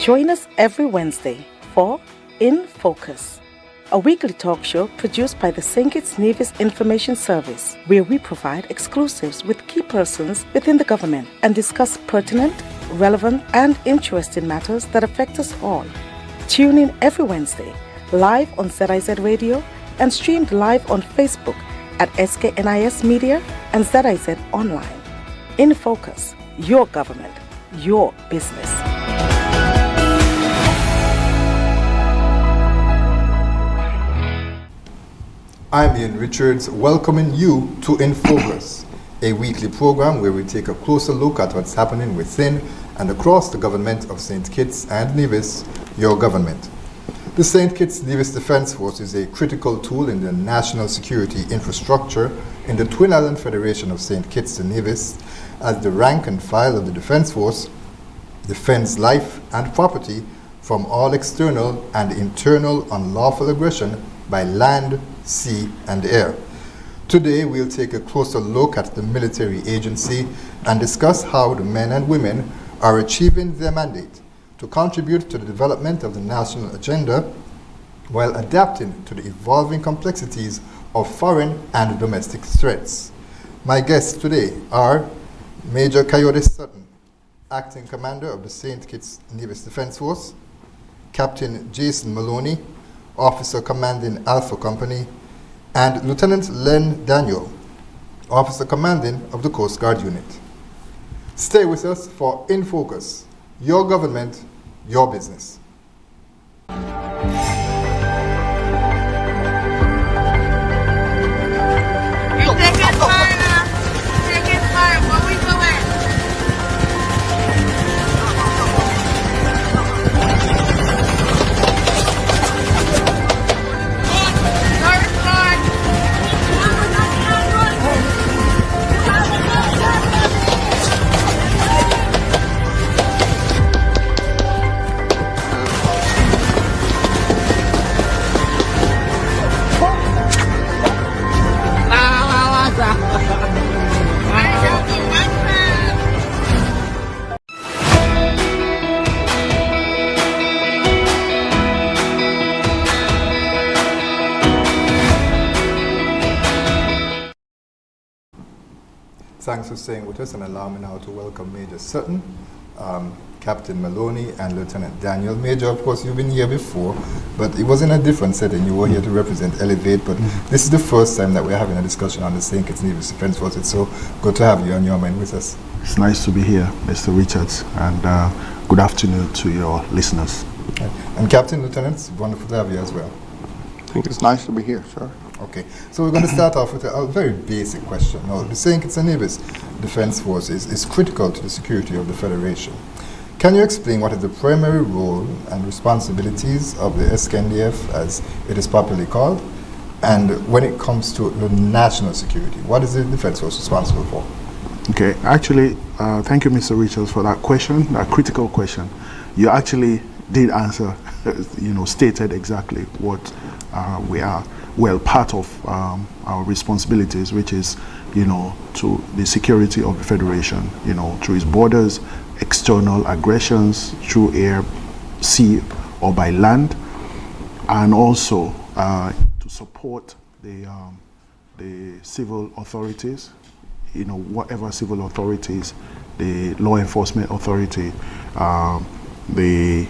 Join us every Wednesday for InFocus, a weekly talk show produced by the Kitts-Nevis Information Service, where we provide exclusives with key persons within the government and discuss pertinent, relevant, and interesting matters that affect us all. Tune in every Wednesday, live on ZIZ Radio and streamed live on Facebook at SKNIS Media and ZIZ Online. InFocus, your government, your business. I'm Ian Richards, welcoming you to InFocus, a weekly program where we take a closer look at what's happening within and across the government of St. Kitts and Nevis, your government. The St. Kitts-Nevis Defence Force is a critical tool in the national security infrastructure in the Twin Island Federation of St. Kitts and Nevis, as the rank and file of the Defence Force defends life and property from all external and internal unlawful aggression by land, sea, and air. Today, we'll take a closer look at the military agency and discuss how the men and women are achieving their mandate to contribute to the development of the national agenda while adapting to the evolving complexities of foreign and domestic threats. My guests today are Major Kayode Sutton, Acting Commander of the St. Kitts-Nevis Defence Force, Captain Jason Maloney, Officer Commanding Alpha Company, and Lieutenant Lenn Daniel, Officer Commanding of the Coast Guard Unit. Stay with us for InFocus, your government, your business. Thanks for staying with us, and allow me now to welcome Major Sutton, Captain Maloney, and Lieutenant Daniel. Major, of course, you've been here before, but it was in a different setting. You were here to represent Elevate, but this is the first time that we're having a discussion on the St. Kitts-Nevis Defence Force. It's so good to have you on your mind with us. It's nice to be here, Mr. Richards, and good afternoon to your listeners. Okay. And Captain, Lieutenant, it's wonderful to have you as well. I think it's nice to be here, sir. Okay, so we're going to start off with a very basic question. Now, the St. Kitts-Nevis Defence Force is critical to the security of the Federation. Can you explain what is the primary role and responsibilities of the SKNDF, as it is popularly called, and when it comes to the national security, what is the Defence Force responsible for? Okay, actually, thank you, Mr. Richards, for that question, that critical question. You actually did answer, stated exactly what we are. Well, part of our responsibilities, which is, to the security of the Federation, through its borders, external aggressions, through air, sea, or by land, and also to support the civil authorities, whatever civil authorities, the law enforcement authority, the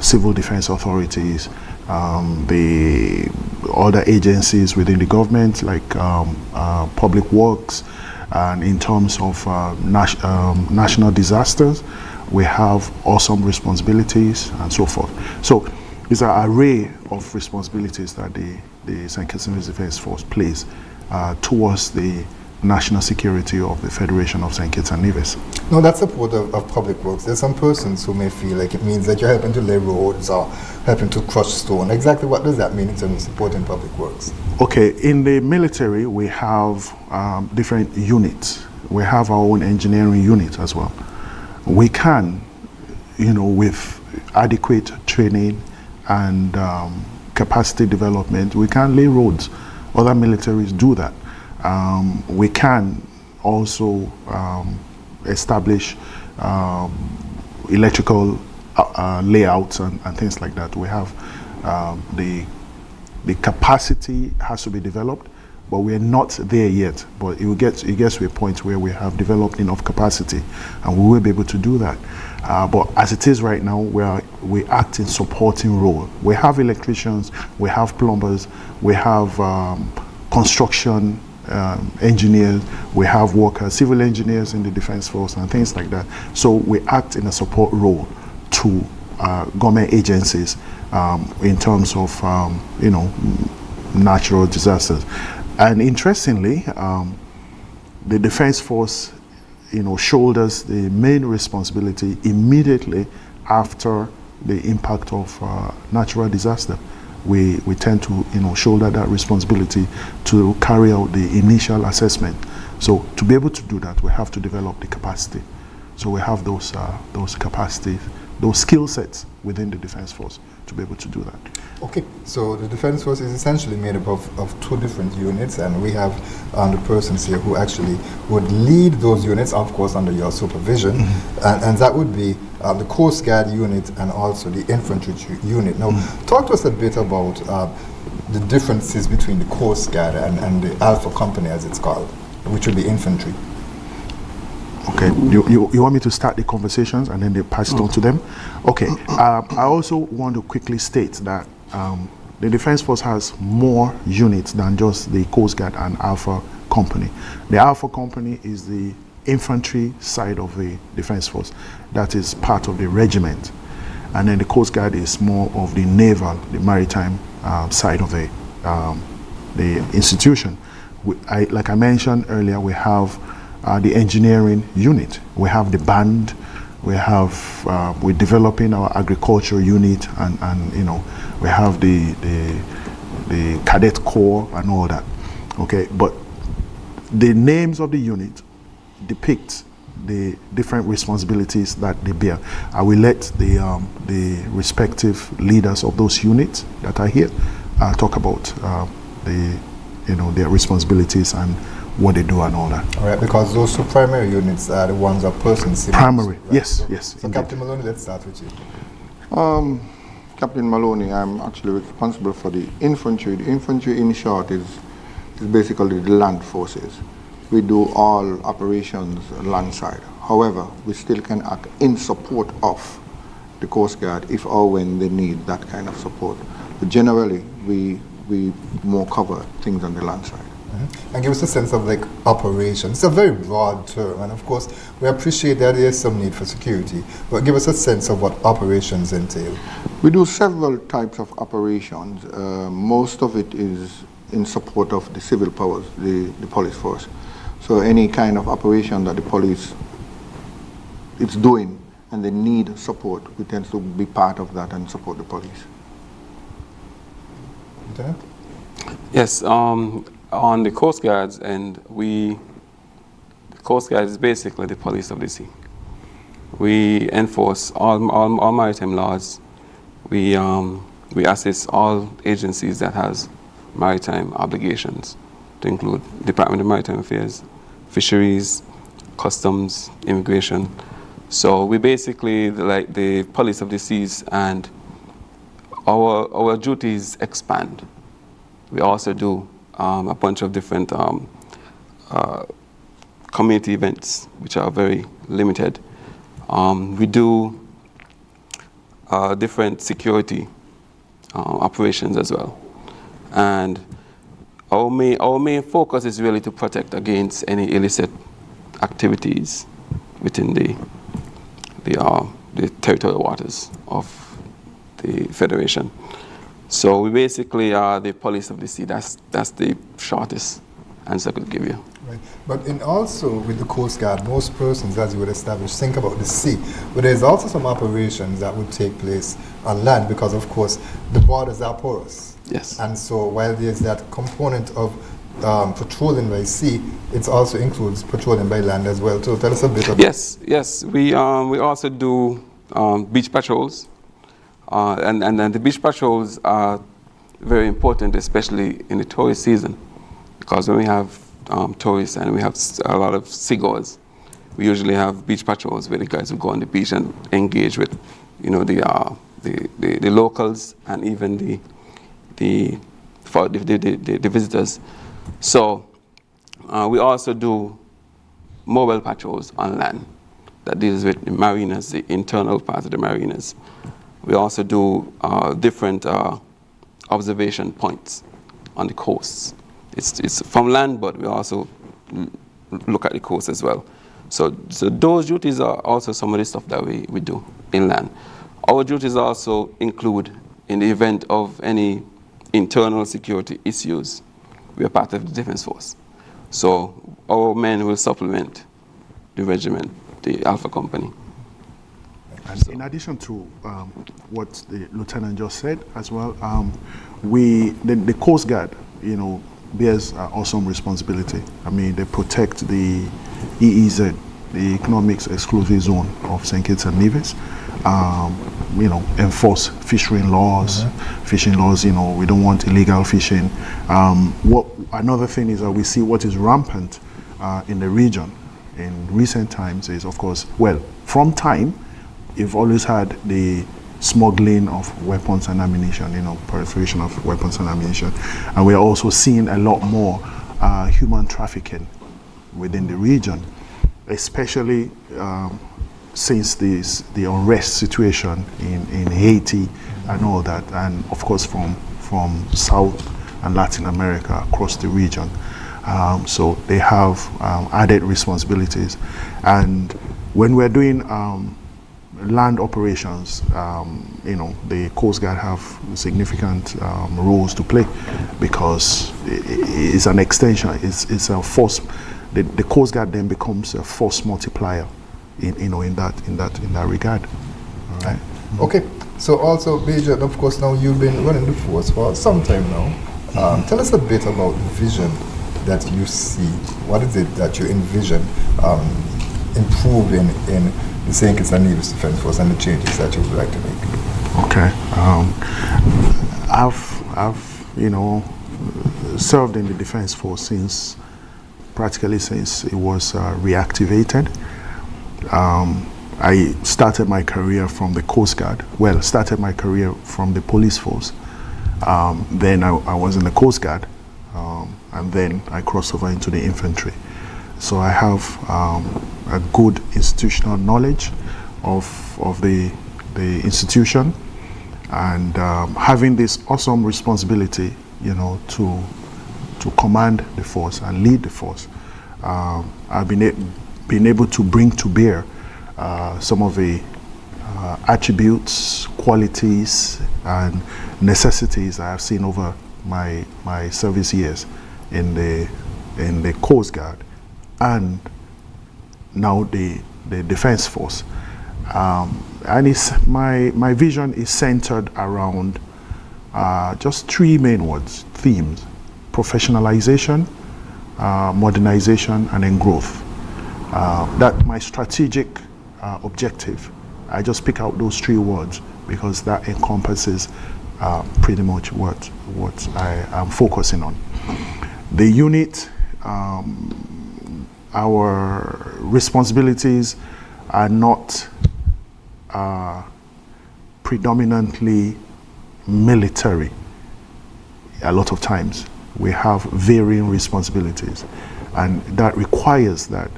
civil defense authorities, the other agencies within the government, like public works, and in terms of national disasters, we have awesome responsibilities and so forth. So it's an array of responsibilities that the St. Kitts-Nevis Defence Force plays towards the national security of the Federation of St. Kitts and Nevis. No, that's support of public works. There's some persons who may feel like it means that you're helping to lay roads or helping to crush stone. Exactly what does that mean in terms of supporting public works? Okay, in the military we have different units. We have our own engineering unit as well. We can, with adequate training and capacity development, we can lay roads. Other militaries do that. We can also establish electrical layouts and things like that. We have the capacity has to be developed, but we're not there yet. But it gets to a point where we have developed enough capacity, and we will be able to do that. But as it is right now, we act in supporting role. We have electricians, we have plumbers, we have construction engineers, we have workers, civil engineers in the defense force and things like that. So we act in a support role to government agencies in terms of natural disasters. And interestingly, the defense force shoulders the main responsibility immediately after the impact of natural disaster. We tend to shoulder that responsibility to carry out the initial assessment. So to be able to do that, we have to develop the capacity. So we have those capacities, those skill sets within the defense force to be able to do that. Okay, so the defense force is essentially made up of two different units, and we have the persons here who actually would lead those units, of course under your supervision, and that would be the Coast Guard unit and also the infantry unit. Now, talk to us a bit about the differences between the Coast Guard and the Alpha Company, as it's called, which would be infantry. Okay, you want me to start the conversations and then they pass it on to them? Okay, I also want to quickly state that the Defense Force has more units than just the Coast Guard and Alpha Company. The Alpha Company is the infantry side of the Defense Force. That is part of the regiment. And then the Coast Guard is more of the naval, the maritime side of the institution. Like I mentioned earlier, we have the engineering unit. We have the band. We're developing our agriculture unit, and we have the cadet corps and all that. Okay, but the names of the unit depict the different responsibilities that they bear. I will let the respective leaders of those units that are here talk about their responsibilities and what they do and all that. All right, because those two primary units are the ones of persons. Primary, right? yes. So Captain Maloney, let's start with you. Captain Maloney, I'm actually responsible for the infantry. The infantry, in short, is basically the land forces. We do all operations land side. However, we still can act in support of the Coast Guard if or when they need that kind of support. But generally, we more cover things on the land side. And give us a sense of operations. It's a very broad term, and of course we appreciate that there is some need for security, but give us a sense of what operations entail. We do several types of operations. Most of it is in support of the civil powers, the police force. So any kind of operation that the police is doing and they need support, we tend to be part of that and support the police. Lieutenant? Yes. On the Coast Guards, the Coast Guard is basically the police of the sea. We enforce all maritime laws. We assist all agencies that has maritime obligations, to include Department of Maritime Affairs, Fisheries, Customs, Immigration. So we basically like the police of the seas, and our duties expand. We also do a bunch of different community events, which are very limited. We do different security operations as well. And our main focus is really to protect against any illicit activities within the territorial waters of the Federation. So we basically are the police of the sea. That's the shortest answer I could give you. Right. But also with the Coast Guard, most persons, as you would establish, think about the sea. But there's also some operations that would take place on land because, of course, the borders are porous. Yes. And so while there's that component of patrolling by sea, it also includes patrolling by land as well. So tell us a bit about Yes. We also do beach patrols. And the beach patrols are very important, especially in the tourist season, because when we have tourists and we have a lot of seagoers, we usually have beach patrols where the guys will go on the beach and engage with you know, the locals and even the visitors. So we also do mobile patrols on land that deals with the marinas, the internal part of the marinas. We also do different observation points on the coasts. It's from land, but we also look at the coast as well. So those duties are also some of the stuff that we do inland. Our duties also include, in the event of any internal security issues, we are part of the Defense Force. So our men will supplement the regiment, the Alpha Company. And in addition to what the lieutenant just said as well, the Coast Guard, you know, bears awesome responsibility. I mean, they protect the EEZ, the Economics Exclusive Zone of St. Kitts and Nevis. You know, enforce fishing laws. Fishing laws, you know, we don't want illegal fishing. Another thing is that we see what is rampant in the region in recent times is, of course, well, from time, you've always had the smuggling of weapons and ammunition, you know, proliferation of weapons and ammunition. And we're also seeing a lot more human trafficking within the region, especially since the unrest situation in Haiti and all that, and of course from South and Latin America across the region. So they have added responsibilities. And when we're doing land operations, you know, the Coast Guard have significant roles to play, because it's an extension, it's a force. The Coast Guard then becomes a force multiplier in that regard. All right. Okay, so also, Major, of course, now you've been running the force for some time now. Tell us a bit about the vision that you see. What is it that you envision improving in the St. Kitts and Nevis Defense Force and the changes that you would like to make? Okay. I've you know, served in the Defense Force practically since it was reactivated. I started my career from the Coast Guard. Well, started my career from the police force. Then I was in the Coast Guard, and then I crossed over into the infantry. So I have a good institutional knowledge of the institution, and having this awesome responsibility, you know, to command the force and lead the force. I've been able to bring to bear some of the attributes, qualities, and necessities I have seen over my service years in the Coast Guard and now the Defense Force. And my vision is centered around just three main themes: professionalization, modernization, and then growth. That my strategic objective. I just pick out those three words because that encompasses pretty much what I am focusing on. The unit, our responsibilities are not predominantly military. A lot of times we have varying responsibilities, and that requires that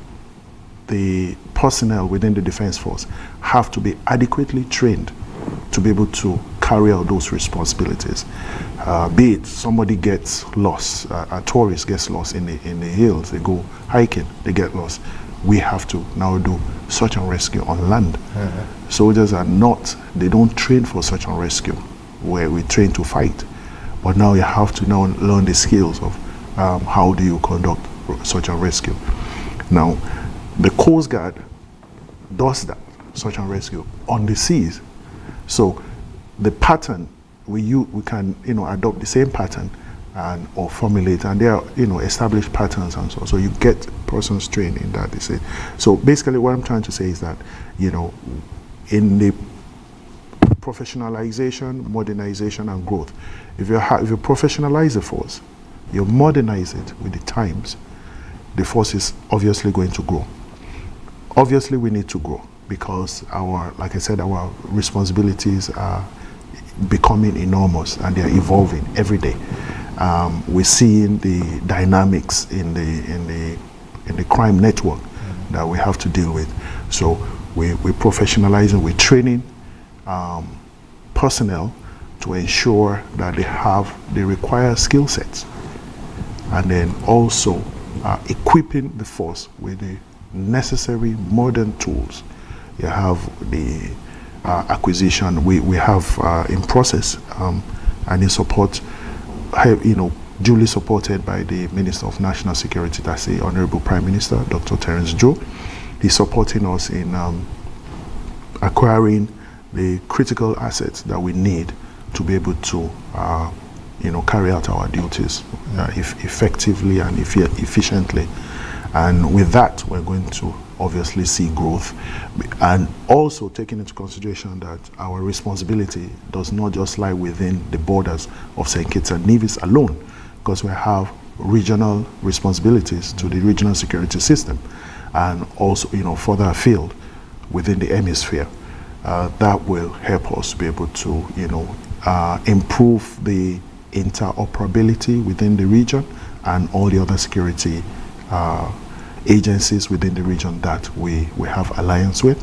the personnel within the Defense Force have to be adequately trained to be able to carry out those responsibilities. Be it somebody gets lost, a tourist gets lost in the hills, they go hiking, they get lost. We have to now do search and rescue on land. Soldiers they don't train for search and rescue, where we train to fight. But now you have to now learn the skills of how do you conduct search and rescue. Now, the Coast Guard does that, search and rescue, on the seas. So the pattern, we can, you know, adopt the same pattern or formulate, and there are, you know, established patterns and so. So you get persons trained in that. They say. So basically what I'm trying to say is that, you know, in the professionalization, modernization, and growth, if you professionalize the force, you modernize it with the times, the force is obviously going to grow. Obviously we need to grow. because like I said, our responsibilities are becoming enormous and they are evolving every day. We're seeing the dynamics in the crime network that we have to deal with. So we're professionalizing, we're training personnel to ensure that they have the required skill sets, and then also equipping the force with the necessary modern tools. You have the acquisition we have in process, and in support, duly supported by the Minister of National Security, that's the Honorable Prime Minister, Dr. Terence Joe. He's supporting us in acquiring the critical assets that we need to be able to carry out our duties effectively and efficiently. And with that, we're going to obviously see growth, and also taking into consideration that our responsibility does not just lie within the borders of St. Kitts and Nevis alone, because we have regional responsibilities to the regional security system, and also further afield within the hemisphere. That will help us be able to improve the interoperability within the region and all the other security agencies within the region that we have alliance with,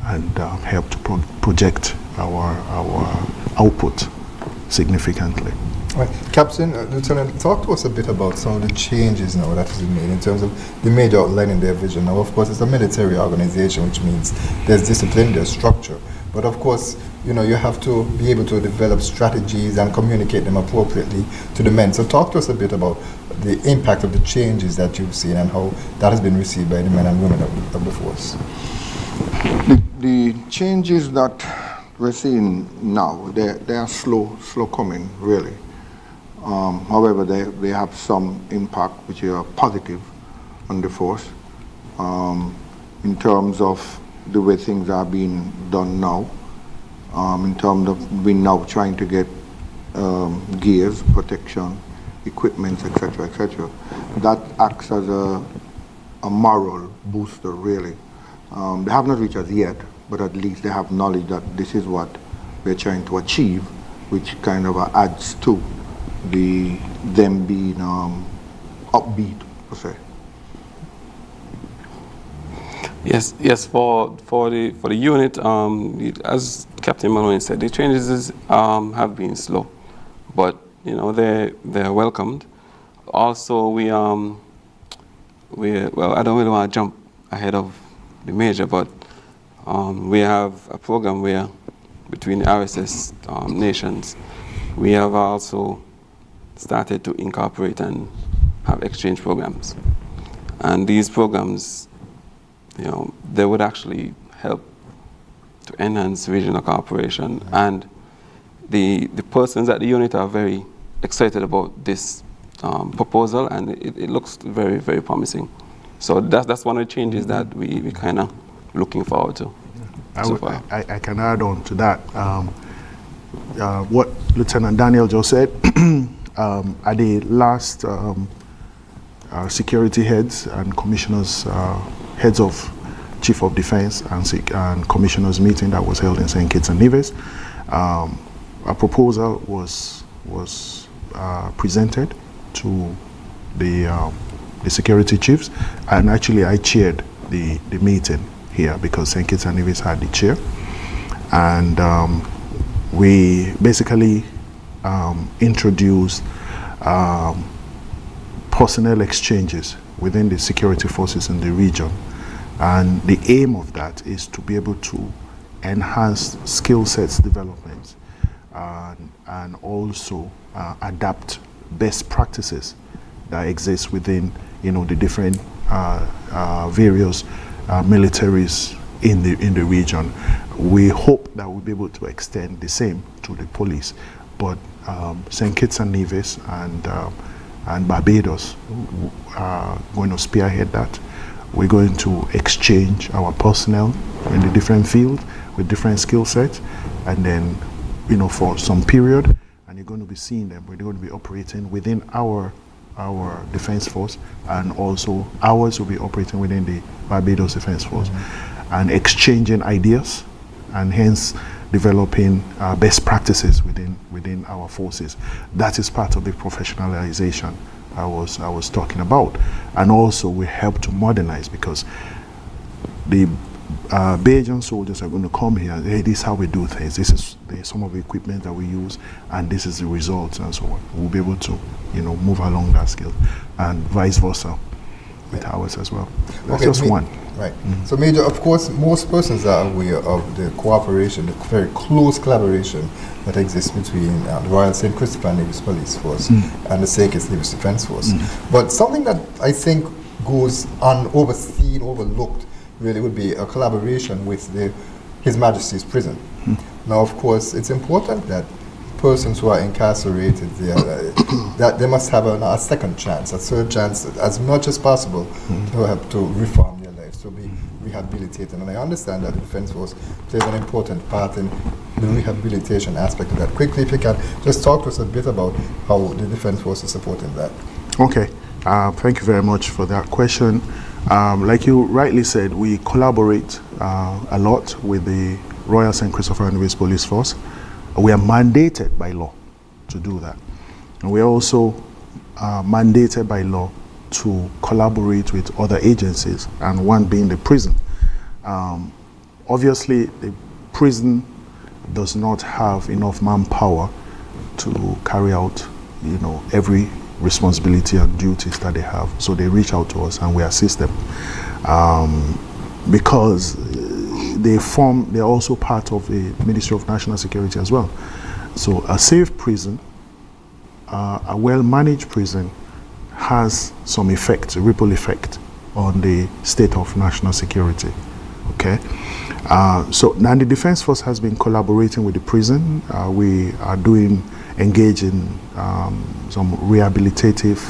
and help to project our output significantly. Right. Captain, Lieutenant, talk to us a bit about some of the changes now that has been made in terms of the major outline in their vision. Now, of course, it's a military organization, which means there's discipline, there's structure. But of course, you have to be able to develop strategies and communicate them appropriately to the men. So talk to us a bit about the impact of the changes that you've seen and how that has been received by the men and women of the force. The changes that we're seeing now, they are slow coming, really. However, they have some impact which are positive on the force in terms of the way things are being done now, in terms of we now trying to get gears, protection, equipment, etc., etc. That acts as a moral booster, really. They have not reached us yet, but at least they have knowledge that this is what they're trying to achieve, which kind of adds to them being upbeat, per se. Yes. For the unit, as Captain Maloney said, the changes have been slow, but they're welcomed. Also, we I don't really want to jump ahead of the major, but we have a program where between the RSS nations, we have also started to incorporate and have exchange programs, and these programs, they would actually help to enhance regional cooperation, and the persons at the unit are very excited about this proposal, and it looks very, very promising. So that's one of the changes that we kind of looking forward to. I can add on to that. What Lieutenant Daniel just said, at the last security heads and commissioners, heads of Chief of Defense and commissioners meeting that was held in St. Kitts and Nevis, a proposal was presented to the security chiefs, and actually I chaired the meeting here because St. Kitts and Nevis had the chair, and we basically introduced personnel exchanges within the security forces in the region, and the aim of that is to be able to enhance skill sets development and also adapt best practices that exist within the different various militaries in the region. We hope that we'll be able to extend the same to the police, but St. Kitts and Nevis and Barbados are going to spearhead that. We're going to exchange our personnel in the different fields with different skill sets, and then for some period, and you're going to be seeing them. We're going to be operating within our defense force, and also ours will be operating within the Barbados Defense Force. and exchanging ideas, and hence developing best practices within our forces. That is part of the professionalization I was talking about. And also we help to modernize, because the Bajan soldiers are going to come here and, hey, this is how we do things, this is some of the equipment that we use, and this is the results, and so on. We'll be able to, move along that skill, and vice versa with ours as well. That's just one. Right. So, Major, of course, most persons are aware of the cooperation, the very close collaboration that exists between the Royal St. Christopher Nevis Police Force and the St. Kitts-Nevis Defence Force. But something that I think goes unoverseen, overlooked, really would be a collaboration with His Majesty's Prison. Now, of course, it's important that persons who are incarcerated there, that they must have a second chance, a third chance, as much as possible, to have to reform their lives, to be rehabilitated. And I understand that the Defence Force plays an important part in the rehabilitation aspect of that. Quickly, if you can, just talk to us a bit about how the Defence Force is supporting that. Okay, thank you very much for that question. Like you rightly said, we collaborate a lot with the Royal St. Christopher Nevis Police Force. We are mandated by law to do that. And we are also mandated by law to collaborate with other agencies, and one being the prison. Obviously, the prison does not have enough manpower to carry out, every responsibility and duties that they have. So they reach out to us and we assist them. Because they're also part of the Ministry of National Security as well. So a safe prison, a well-managed prison, has some effect, a ripple effect on the state of national security. Okay, so now the Defence Force has been collaborating with the prison. We are engaged in some rehabilitative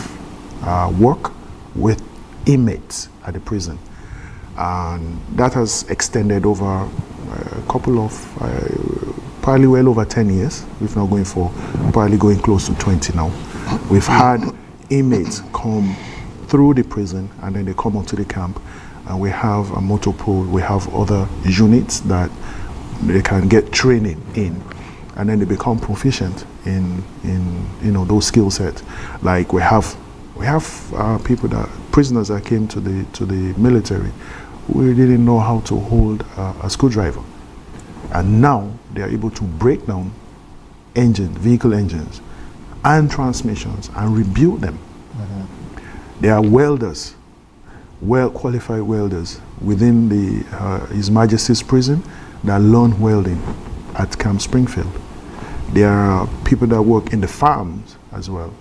work with inmates at the prison. And that has extended over a couple of, probably well over 10 years, if not probably going close to 20 now. We've had inmates come through the prison and then they come up to the camp, and we have a motor pool, we have other units that they can get training in, and then they become proficient in those skill sets. Like we have prisoners that came to the military who didn't know how to hold a screwdriver, and now they are able to break down vehicle engines and transmissions and rebuild them. They are welders, well-qualified welders within His Majesty's Prison that learn welding at Camp Springfield. There are people that work in the farms as well,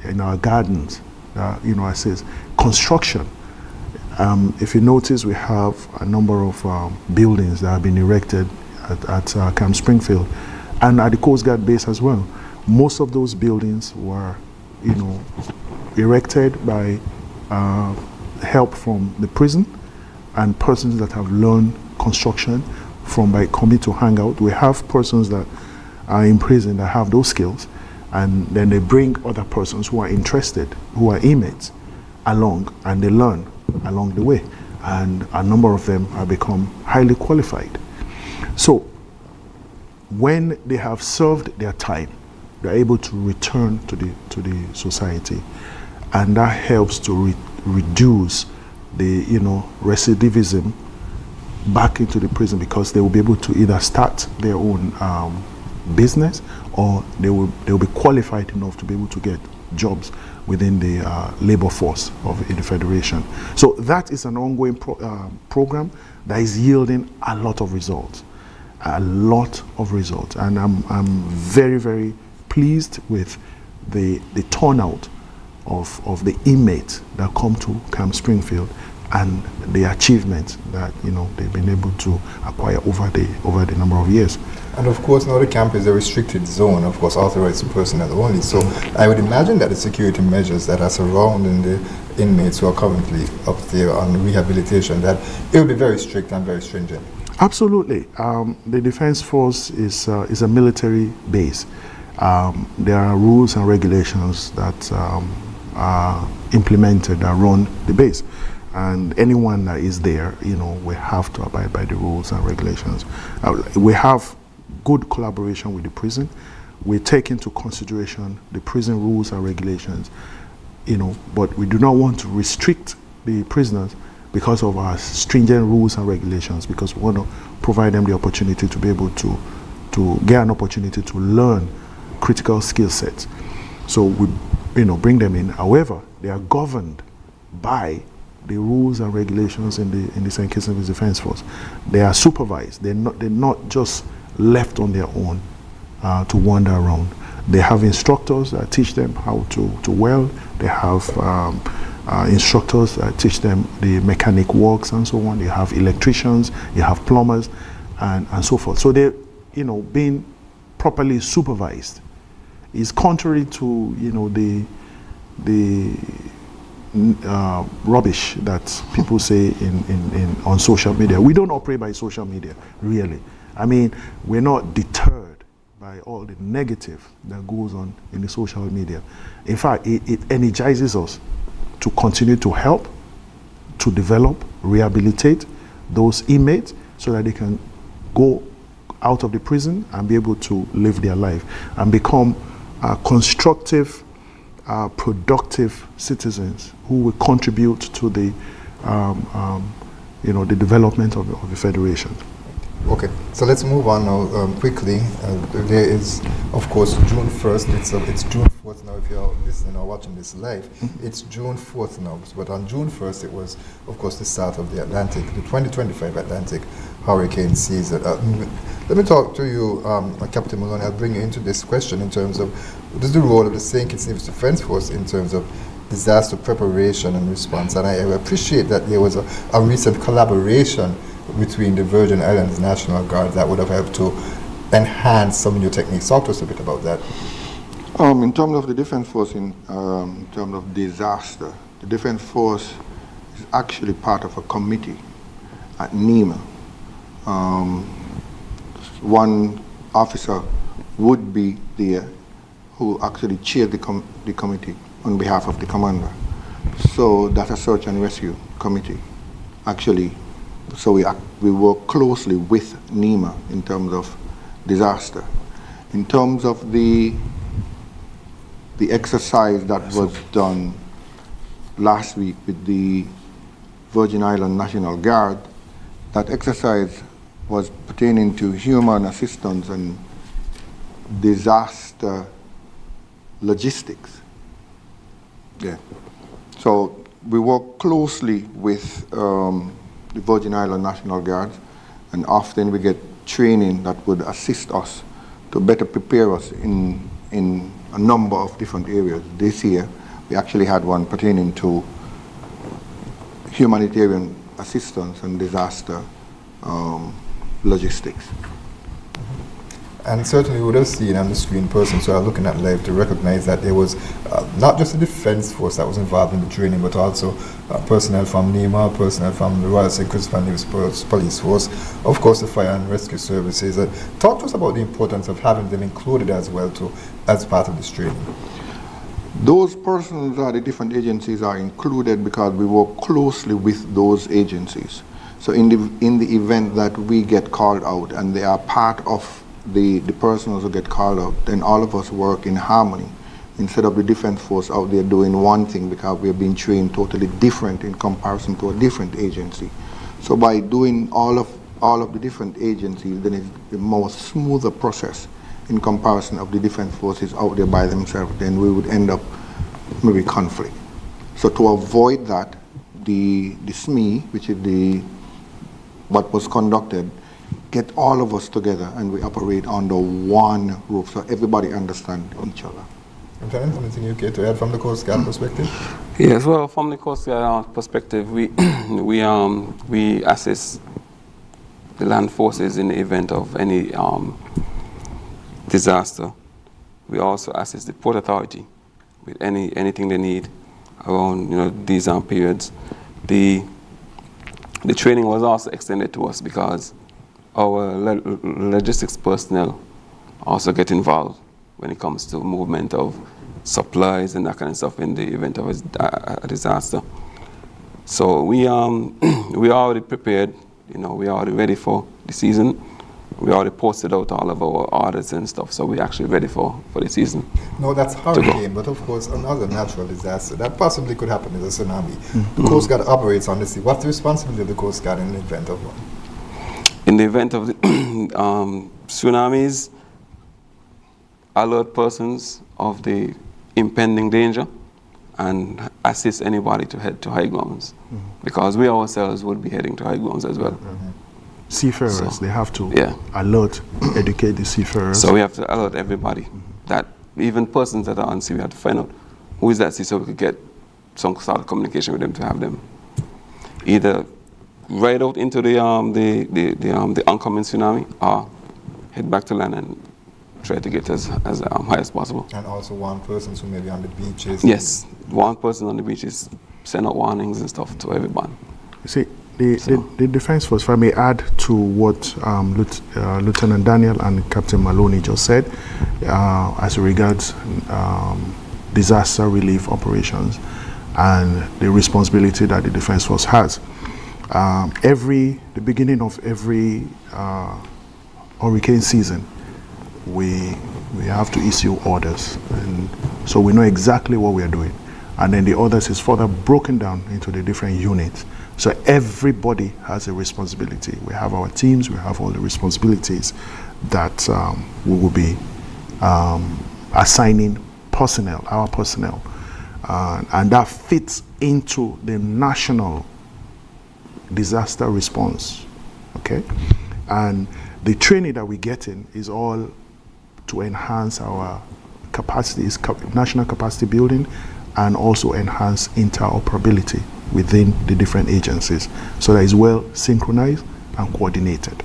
in our gardens, assist construction. If you notice, we have a number of buildings that have been erected at Camp Springfield and at the Coast Guard base as well. Most of those buildings were, erected by help from the prison and persons that have learned construction by coming to hang out. We have persons that are in prison that have those skills, and then they bring other persons who are interested, who are inmates, along, and they learn along the way. And a number of them have become highly qualified. So when they have served their time, they're able to return to the society, and that helps to reduce the recidivism back into the prison, because they will be able to either start their own business, or they will be qualified enough to be able to get jobs within the labor force of the Federation. So that is an ongoing program that is yielding a lot of results, and I'm very, very pleased with the turnout of the inmates that come to Camp Springfield and the achievements that they've been able to acquire over the number of years. And of course, now the camp is a restricted zone, of course, authorized personnel only. So I would imagine that the security measures that are surrounding the inmates who are currently up there on rehabilitation, that it will be very strict and very stringent. Absolutely. The Defence Force is a military base. There are rules and regulations that are implemented that run the base. and anyone that is there, we have to abide by the rules and regulations. We have good collaboration with the prison. We take into consideration the prison rules and regulations, but we do not want to restrict the prisoners because of our stringent rules and regulations, because we want to provide them the opportunity to be able to get an opportunity to learn critical skill sets. So we bring them in. However, they are governed by the rules and regulations in the St. Kitts-Nevis Defence Force. They are supervised. They're not just left on their own to wander around. They have instructors that teach them how to weld. They have instructors that teach them the mechanic works and so on. You have electricians, you have plumbers, and so forth. So they're being properly supervised. Is contrary to the rubbish that people say on social media. We don't operate by social media, really. I mean, we're not deterred by all the negative that goes on in the social media. In fact, it energizes us to continue to help, to develop, rehabilitate those inmates so that they can go out of the prison and be able to live their life and become constructive, productive citizens who will contribute to the development of the Federation. Okay, so let's move on now quickly. There is, of course, June 1st. It's June 4th now. If you're listening or watching this live, it's June 4th now. But on June 1st, it was, of course, the start of the Atlantic, the 2025 Atlantic hurricane season. Let me talk to you, Captain Maloney. I'll bring you into this question in terms of what is the role of the St. Kitts-Nevis Defence Force in terms of disaster preparation and response. And I appreciate that there was a recent collaboration between the Virgin Islands National Guard that would have helped to enhance some new techniques. Talk to us a bit about that. In terms of the Defence Force, in terms of disaster, the Defence Force is actually part of a committee at NEMA. One officer would be there who actually chaired the committee on behalf of the commander. So that's a search and rescue committee, actually. So we work closely with NEMA in terms of disaster. In terms of the exercise that was done last week with the Virgin Islands National Guard, that exercise was pertaining to human assistance and disaster logistics. Yeah. So we work closely with the Virgin Islands National Guard, and often we get training that would assist us to better prepare us in a number of different areas. This year, we actually had one pertaining to humanitarian assistance and disaster logistics. And certainly we would have seen on the screen persons who are looking at live to recognize that there was not just the Defence Force that was involved in the training, but also personnel from NEMA, personnel from the Royal St. Kitts Police Force, of course the Fire and Rescue Services. Talk to us about the importance of having them included as well as part of this training. Those persons at the different agencies are included because we work closely with those agencies. So in the event that we get called out and they are part of the personnel who get called out, then all of us work in harmony instead of the Defence Force out there doing one thing because we have been trained totally different in comparison to a different agency. So by doing all of the different agencies, then it's a more smoother process in comparison of the Defence Forces out there by themselves. Then we would end up maybe conflict. So to avoid that, the SME, which is what was conducted, get all of us together and we operate under one roof so everybody understands each other. Lieutenant, anything you care to add from the Coast Guard perspective? Yes, well, from the Coast Guard perspective, we assist the land forces in the event of any disaster. We also assist the Port Authority with anything they need around these periods. The training was also extended to us because our logistics personnel also get involved when it comes to movement of supplies and that kind of stuff in the event of a disaster. So we we are already prepared. You know, we are already ready for the season. We already posted out all of our orders and stuff, so we're actually ready for the season. No, that's hurricane, but of course another natural disaster that possibly could happen is a tsunami. The Coast Guard operates on the sea. What's the responsibility of the Coast Guard in the event of one? In the event of the, tsunamis, alert persons of the impending danger and assist anybody to head to high grounds, because we ourselves would be heading to high grounds as well. Seafarers, So, they have to yeah. alert, educate the seafarers. So we have to alert everybody, that even persons that are on sea, we have to find out who is that sea, so we could get some sort of communication with them to have them either ride out into the oncoming tsunami or head back to land and try to get as high as possible. And also warn persons who may be on the beaches. Yes, one person on the beaches, send out warnings and stuff to everyone. You see, the Defense Force, if I may add to what Lieutenant Daniel and Captain Maloney just said, as regards disaster relief operations and the responsibility that the Defense Force has. The beginning of every hurricane season, we have to issue orders, and so we know exactly what we are doing, and then the orders is further broken down into the different units, so everybody has a responsibility. We have our teams, we have all the responsibilities that we will be assigning personnel, our personnel, and that fits into the national disaster response, okay? And the training that we're getting is all to enhance our capacities, national capacity building, and also enhance interoperability within the different agencies, so that it's well synchronized and coordinated.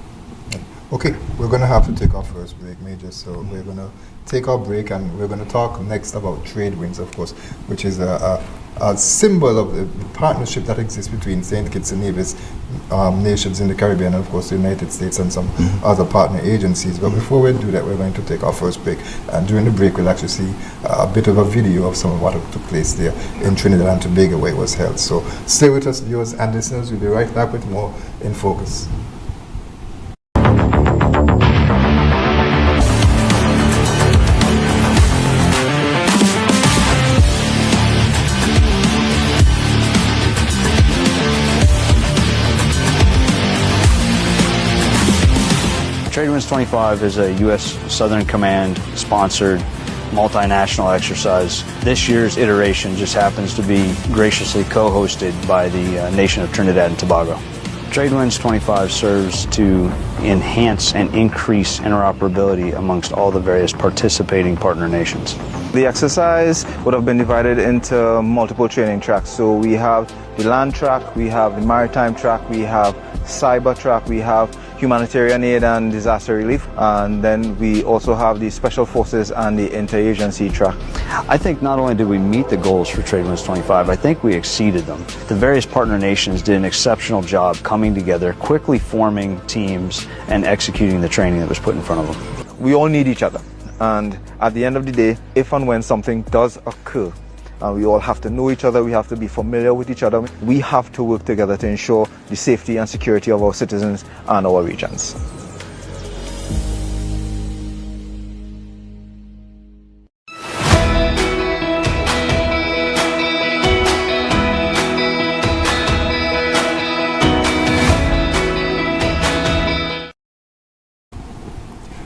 Okay, we're going to have to take our first break, Major. So we're going to take our break, and we're going to talk next about trade winds, of course, which is a symbol of the partnership that exists between St. Kitts and Nevis nations in the Caribbean, and of course the United States and some other partner agencies. But before we do that, we're going to take our first break, and during the break we'll actually see a bit of a video of some of what took place there in Trinidad and Tobago where it was held. So stay with us, viewers and listeners. We'll be right back with more In Focus. Trade Winds 25 is a U.S. Southern Command sponsored multinational exercise. This year's iteration just happens to be graciously co-hosted by the nation of Trinidad and Tobago. Trade Winds 25 serves to enhance and increase interoperability amongst all the various participating partner nations. The exercise would have been divided into multiple training tracks. So we have the land track, we have the maritime track, we have cyber track, we have humanitarian aid and disaster relief, and then we also have the special forces and the interagency track. I think not only did we meet the goals for Trade Winds 25, I think we exceeded them. The various partner nations did an exceptional job coming together, quickly forming teams and executing the training that was put in front of them. We all need each other, and at the end of the day, if and when something does occur, we all have to know each other, we have to be familiar with each other. We have to work together to ensure the safety and security of our citizens and our regions.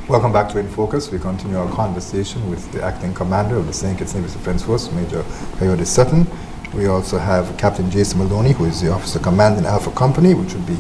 Welcome back to In Focus. We continue our conversation with the acting commander of the St. Kitts-Nevis Defense Force, Major Kayode Sutton. We also have Captain Jason Maloney, who is the officer commanding Alpha Company, which would be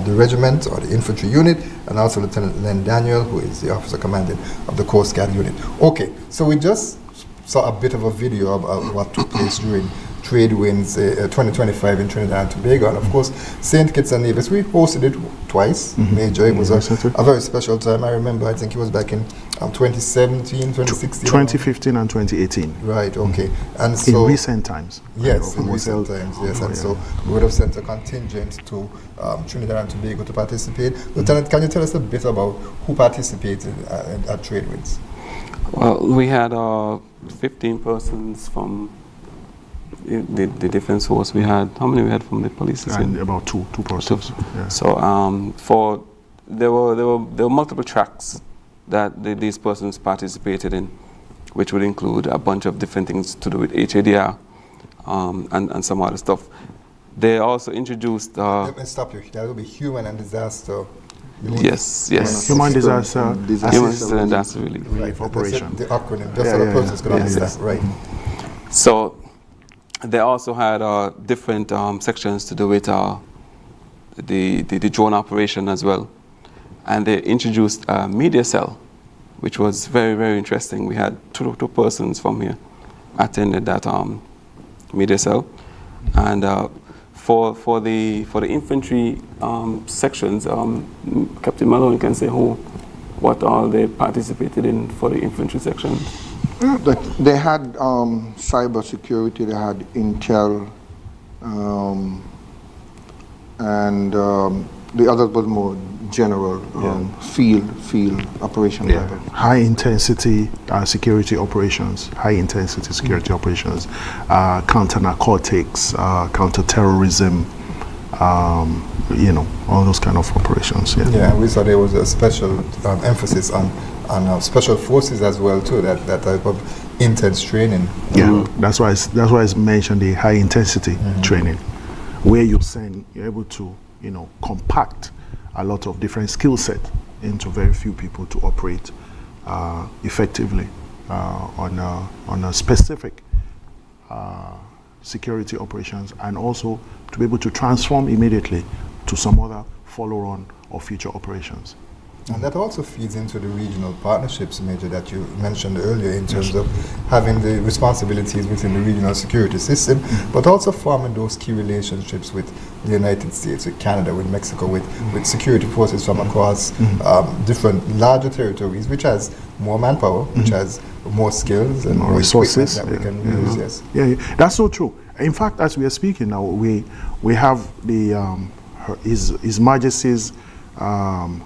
the regiment or the infantry unit, and also Lieutenant Lenn Daniel, who is the officer commanding of the Coast Guard unit. Okay, so we just saw a bit of a video of what took place during Trade Winds 2025 in Trinidad and Tobago, and of course St. Kitts and Nevis, we hosted it twice. Major, it was a very special time. I remember, I think it was back in 2017, 2016, 2015 and 2018. Right, okay. And so in recent times. yes, in recent times, yes. And so we would have sent a contingent to Trinidad and Tobago to participate. Lieutenant, can you tell us a bit about who participated at Trade Winds? Well, we had 15 persons from the defense force, we had, how many we had from the police? And about two persons. Yeah. So there were multiple tracks that these persons participated in, which would include a bunch of different things to do with HADR and some other stuff. They also introduced... Let me stop you. That will be human and disaster. Yes. Human disaster and disaster relief operation. The acronym, just so the persons could understand. Yes. Right. So they also had different sections to do with the drone operation as well. And they introduced a media cell, which was very, very interesting. We had two persons from here attended that media cell. And for the infantry sections, Captain Maloney can say what all they participated in for the infantry section. They had cyber security, they had intel, and the other was more general field operation level. High intensity security operations, counter narcotics, counter terrorism, all those kind of operations. Yeah, we saw there was a special emphasis on special forces as well too. That type of intense training. Yeah, that's why it's mentioned the high intensity training, where you're able to compact a lot of different skill set into very few people to operate effectively on a specific security operations, and also to be able to transform immediately to some other follow-on or future operations. And that also feeds into the regional partnerships, Major, that you mentioned earlier in terms of having the responsibilities within the regional security system, but also forming those key relationships with the United States, with Canada, with Mexico, with security forces from across different larger territories, which has more manpower, which has more skills and more resources that we can use. Yes. Yeah, that's so true. In fact, as we are speaking now, we have the His Majesty's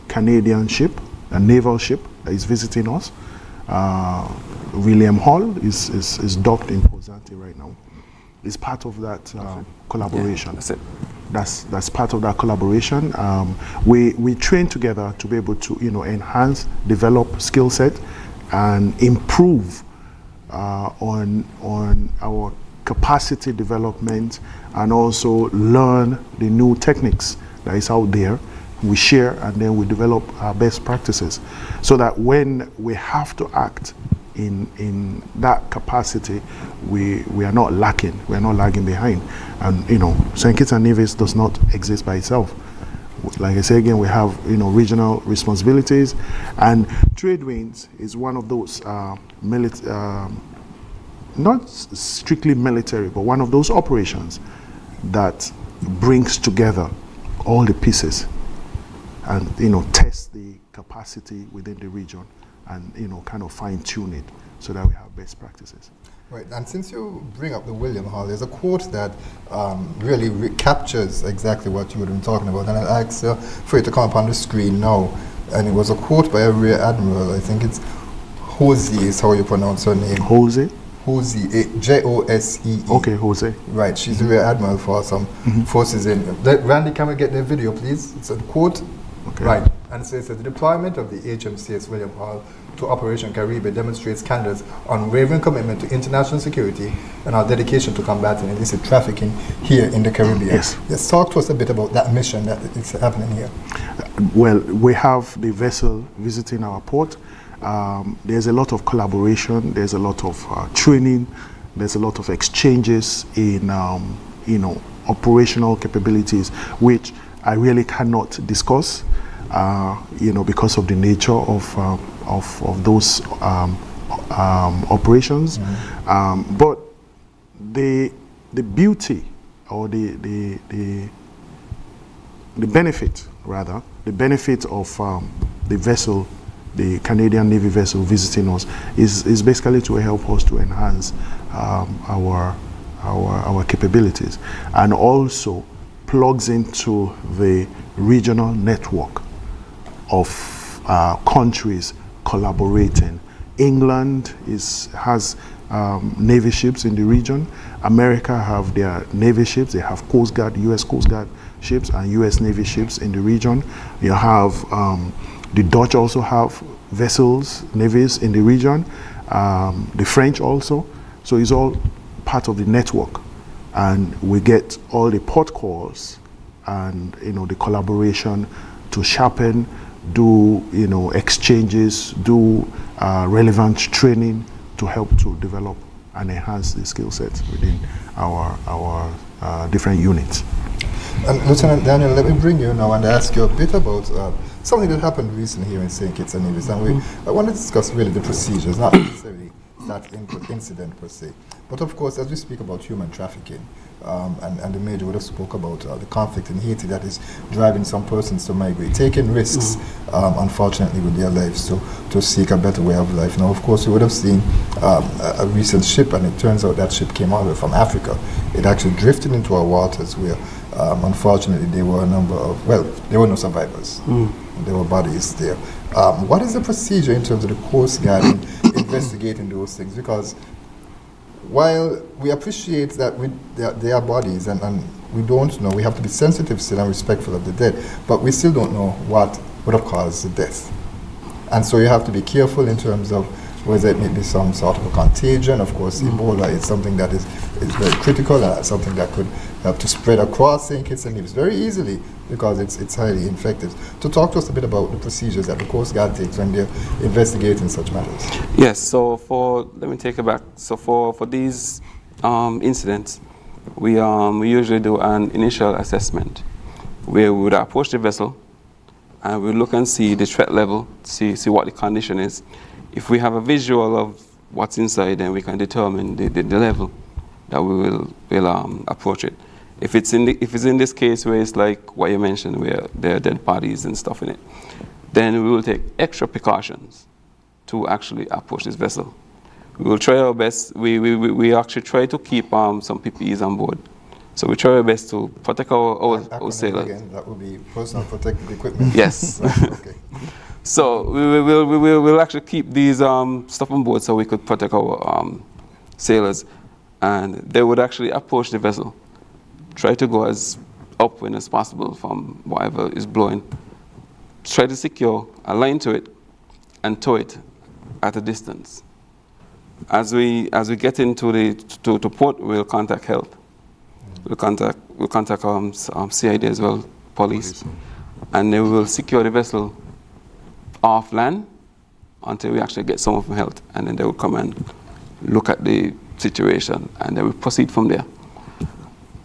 Canadian ship, a naval ship that is visiting us. William Hall is docked in Port right now. It's part of that collaboration. Yeah, that's it. That's part of that collaboration. We train together to be able to enhance, develop skill set, and improve on our capacity development, and also learn the new techniques that is out there. We share, and then we develop our best practices, so that when we have to act in that capacity, we are not lacking. We are not lagging behind. And St. Kitts and Nevis does not exist by itself. Like I say again, we have regional responsibilities, and trade winds is one of those not strictly military, but one of those operations that brings together all the pieces and test the capacity within the region, and kind of fine tune it so that we have best practices. Right, and since you bring up the William Hall, there's a quote that really captures exactly what you were talking about, and I'll ask for you to come up on the screen now. And it was a quote by a Rear Admiral, I think it's Jose is how you pronounce her name. Jose? Jose, Jose. Okay, Jose. Right, she's the Rear Admiral for some forces in. Randy, can we get the video, please? It's a quote. Okay. Right, and it says that the deployment of the HMCS William Hall to Operation Caribe demonstrates Canada's unwavering commitment to international security and our dedication to combating illicit trafficking here in the Caribbean. Yes, talk to us a bit about that mission that is happening here. Well, we have the vessel visiting our port. There's a lot of collaboration, there's a lot of training, there's a lot of exchanges in operational capabilities, which I really cannot discuss, because of the nature of those operations. But the beauty, or the benefit rather, the benefit of the vessel, the Canadian Navy vessel visiting us, is basically to help us to enhance our capabilities, and also plugs into the regional network of countries collaborating England has Navy ships in the region. America have their Navy ships. They have Coast Guard, U.S. Coast Guard ships and U.S. Navy ships in the region. You have the Dutch also have vessels, navies in the region. The French also. So it's all part of the network, and we get all the port calls and the collaboration to sharpen, do exchanges, do relevant training to help to develop and enhance the skill sets within our different units. And Lieutenant Daniel, let me bring you now and ask you a bit about something that happened recently here in St. Kitts-Nevis, and I want to discuss really the procedures, not necessarily that incident per se. But of course, as we speak about human trafficking, and the Major would have spoke about the conflict in Haiti that is driving some persons to migrate, taking risks, unfortunately, with their lives to seek a better way of life. Now, of course, you would have seen a recent ship, and it turns out that ship came all the way from Africa. It actually drifted into our waters where, unfortunately, there were a number of, there were no survivors. There were bodies there. What is the procedure in terms of the Coast Guard in investigating those things? Because while we appreciate that they are bodies and we don't know, we have to be sensitive still and respectful of the dead, but we still don't know what would have caused the death. And so you have to be careful in terms of whether it may be some sort of a contagion. Of course, Ebola is something that is very critical, and something that could help to spread across St. Kitts-Nevis very easily because it's highly infectious. To talk to us a bit about the procedures that the Coast Guard takes when they're investigating such matters. Yes, so let me take it back. So for these incidents, we usually do an initial assessment where we would approach the vessel and we look and see the threat level, see what the condition is. If we have a visual of what's inside, then we can determine the level that we will approach it. If it's in this case where it's like what you mentioned, where there are dead bodies and stuff in it, then we will take extra precautions to actually approach this vessel. We will try our best. We actually try to keep some PPEs on board. So we try our best to protect our sailors. Again, that would be personal protective equipment. Yes. Right, okay. So we'll actually keep these stuff on board so we could protect our sailors, and they would actually approach the vessel, try to go as upwind as possible from whatever is blowing, try to secure a line to it, and tow it at a distance. As we get into to port, we'll contact health. We'll contact CID as well, police, and then we will secure the vessel off land until we actually get someone from health, and then they will come and look at the situation, and then we proceed from there.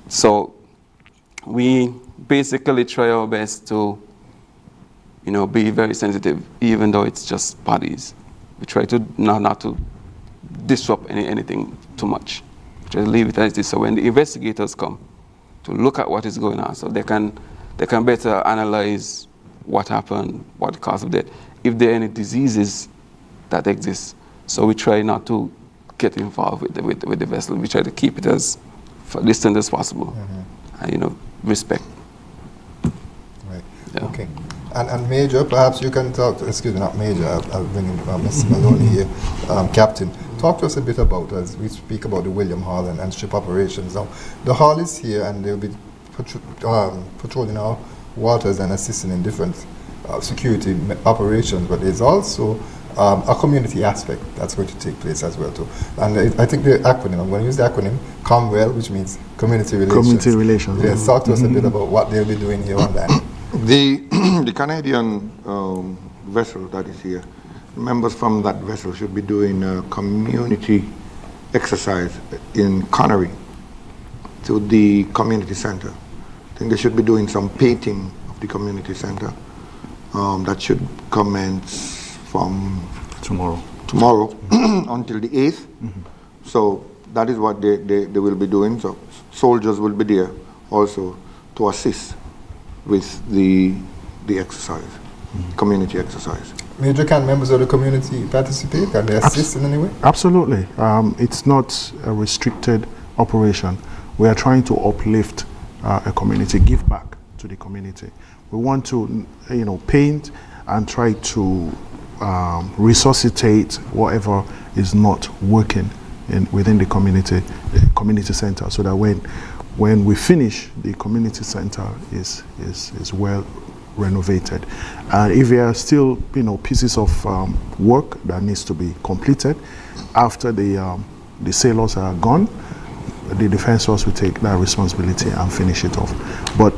So we basically try our best to, be very sensitive, even though it's just bodies. We try to not to disrupt anything too much. Just leave it as it is. So when the investigators come to look at what is going on, so they can better analyze what happened, what caused death, if there are any diseases that exist. So we try not to get involved with the vessel. We try to keep it as distant as possible, and respect. Right. Yeah. Okay. And Major, perhaps you can talk. Excuse me, not Major. I'll bring in Mr. Maloney here, Captain. Talk to us a bit about, as we speak about the William Hall and ship operations. Now, the Hall is here, and they'll be patrolling our waters and assisting in different security operations, but there's also a community aspect that's going to take place as well too. And I think the acronym, I'm going to use the acronym COMWELL, which means Community Relations. Community Relations. Yes, talk to us a bit about what they'll be doing here on land. The Canadian vessel that is here, members from that vessel should be doing a community exercise in Connery to the community center. I think they should be doing some painting of the community center. That should commence from tomorrow until the 8th. So that is what they will be doing. So soldiers will be there also to assist with the exercise, community exercise. Major, can members of the community participate? Can they assist in any way? Absolutely. It's not a restricted operation. We are trying to uplift a community, give back to the community. We want to, paint and try to resuscitate whatever is not working within the community center, so that when we finish, the community center is well renovated. And if there are still pieces of work that needs to be completed after the sailors are gone, the Defense Force will take that responsibility and finish it off. But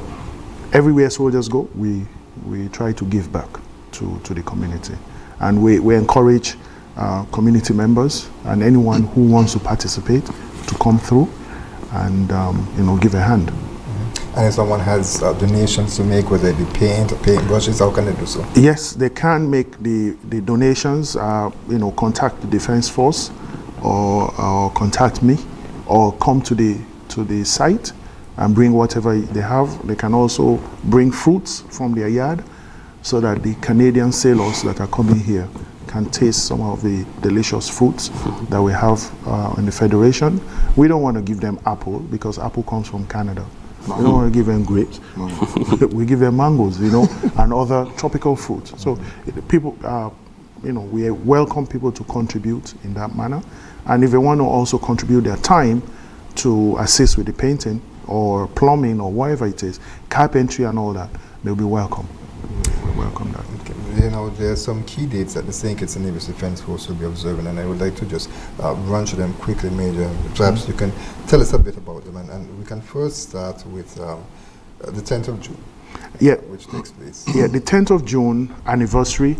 everywhere soldiers go, we try to give back to the community, and we encourage community members and anyone who wants to participate to come through and give a hand. And if someone has donations to make, whether it be paint or paint brushes, how can they do so? Yes, they can make the donations. Contact the Defense Force, or contact me, or come to the site and bring whatever they have. They can also bring fruits from their yard, so that the Canadian sailors that are coming here can taste some of the delicious fruits that we have in the Federation. We don't want to give them apple, because apple comes from Canada. We don't want to give them grapes. We give them mangoes, and other tropical fruits. So people, we welcome people to contribute in that manner. And if they want to also contribute their time to assist with the painting or plumbing or whatever it is, carpentry and all that, they'll be welcome. We welcome that. Okay. There are some key dates that the St. Kitts-Nevis Defense Force will be observing, and I would like to just run through them quickly, Major. Perhaps you can tell us a bit about them, and we can first start with the 10th of June, which takes place. Yeah, the 10th of June anniversary,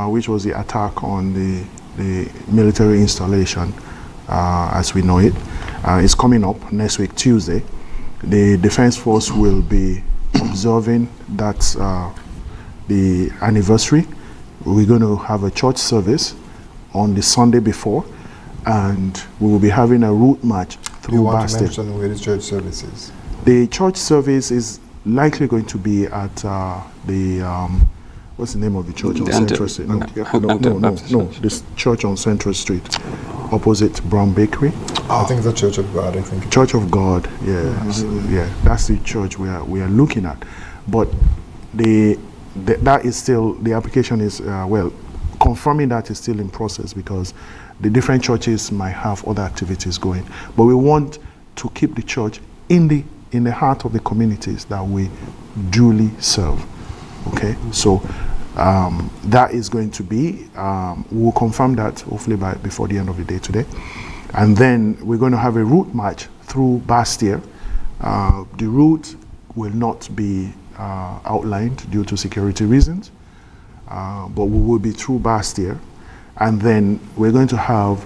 which was the attack on the military installation, as we know it, is coming up next week, Tuesday. The Defense Force will be observing that the anniversary. We're going to have a church service on the Sunday before, and we will be having a route march through you want Bastille. to mention where the church service is? The church service is likely going to be at what's the name of the church on Central Street? No, this church on Central Street, opposite Brown Bakery. I think it's the Church of God. I think Church of God. Yeah, that's the church we are looking at. But that is still, the application is confirming that is still in process, because the different churches might have other activities going. But we want to keep the church in the heart of the communities that we duly serve. Okay, so that is going to be, we'll confirm that hopefully before the end of the day today. And then we're going to have a route march through Bastille. The route will not be outlined due to security reasons, but we will be through Bastille. And then we're going to have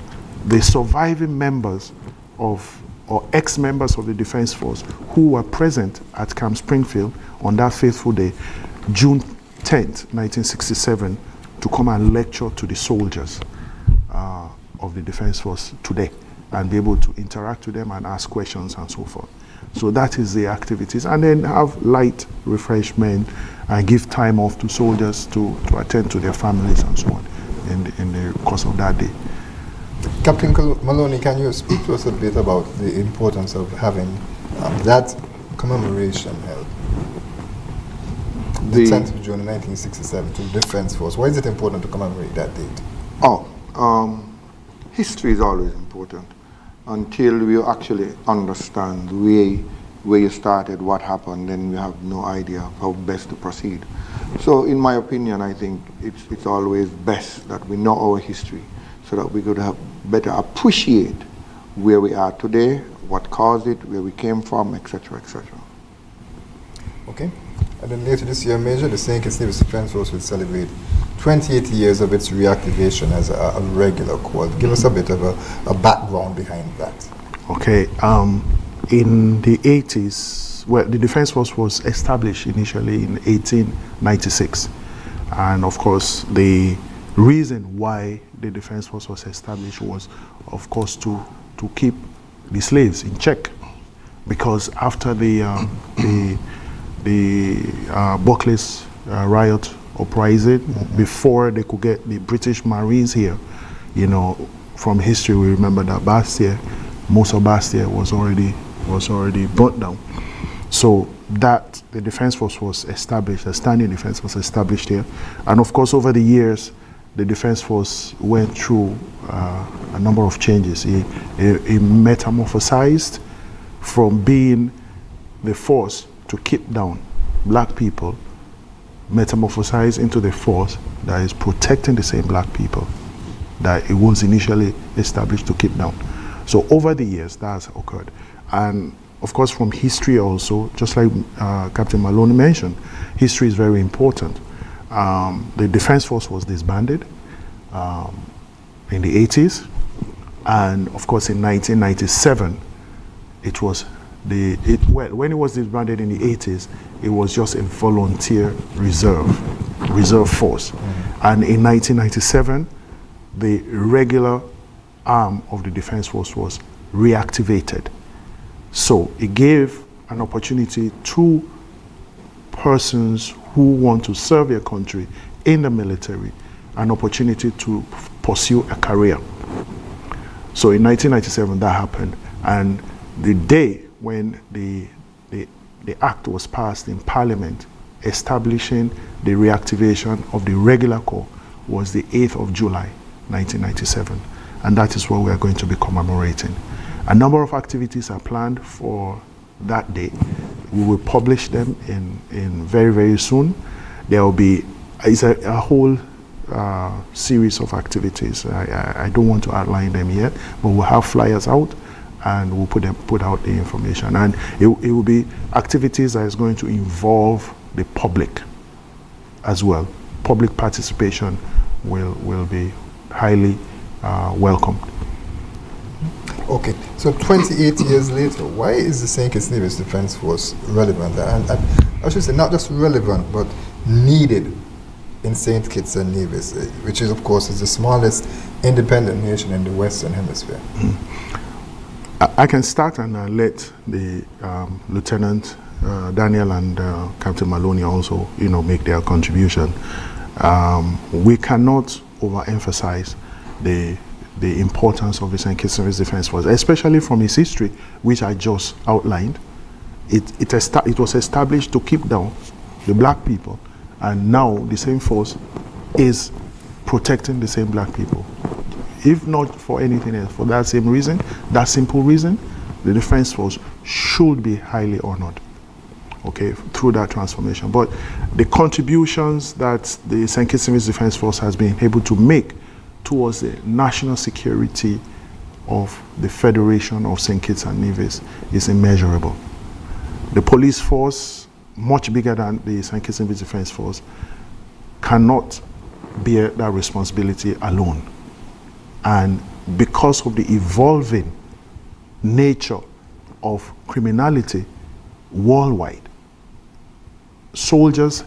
the surviving members or ex-members of the Defense Force who were present at Camp Springfield on that fateful day, June 10th, 1967, to come and lecture to the soldiers of the Defense Force today, and be able to interact with them and ask questions and so forth. So that is the activities, and then have light refreshment and give time off to soldiers to attend to their families and so on in the course of that day. Captain Maloney, can you speak to us a bit about the importance of having that commemoration held? The 10th of June 1967 to the Defense Force. Why is it important to commemorate that date? History is always important until we actually understand where you started, what happened, then we have no idea how best to proceed. So in my opinion, I think it's always best that we know our history, so that we could have better appreciate where we are today, what caused it, where we came from, etc., etc. Okay. And then later this year, Major, the St. Kitts-Nevis Defense Force will celebrate 28 years of its reactivation as a regular corps. Give us a bit of a background behind that. Okay. In the 80s, the Defense Force was established initially in 1896. And of course, the reason why the Defense Force was established was, of course, to keep the slaves in check. Because after the Buckley's riot uprising, before they could get the British Marines here, from history we remember that Bastille, most of Bastille was already burnt down. So that the Defense Force was established, a standing defense was established here. And of course, over the years, the Defense Force went through a number of changes. It metamorphosized from being the force to keep down black people, metamorphosized into the force that is protecting the same black people that it was initially established to keep down. So over the years, that has occurred. And of course, from history also, just like Captain Maloney mentioned, history is very important. The Defense Force was disbanded in the 80s, and of course in 1997, it was when it was disbanded in the 80s, it was just a volunteer reserve force. And in 1997, the regular arm of the Defense Force was reactivated. So it gave an opportunity to persons who want to serve their country in the military, an opportunity to pursue a career. So in 1997 that happened, and the day when the act was passed in Parliament establishing the reactivation of the regular corps was the 8th of July 1997, and that is what we are going to be commemorating. A number of activities are planned for that day. We will publish them in very, very soon. There will be a whole series of activities. I don't want to outline them yet, but we'll have flyers out and we'll put out the information. And it will be activities that is going to involve the public as well. Public participation will be highly welcomed. Okay, so 28 years later, why is the St. Kitts-Nevis Defense Force relevant? And I should say not just relevant, but needed in St. Kitts and Nevis, which is, of course, is the smallest independent nation in the Western Hemisphere. I can start and let the Lieutenant Daniel and Captain Maloney also, make their contribution. We cannot overemphasize the importance of the St. Kitts-Nevis Defense Force, especially from its history, which I just outlined. It was established to keep down the black people, and now the same force is protecting the same black people. If not for anything else, for that same reason, that simple reason, the Defense Force should be highly honored, okay, through that transformation. But the contributions that the St. Kitts-Nevis Defense Force has been able to make towards the national security of the Federation of St. Kitts and Nevis is immeasurable. The police force, much bigger than the St. Kitts and Nevis Defense Force, cannot bear that responsibility alone. And because of the evolving nature of criminality worldwide, soldiers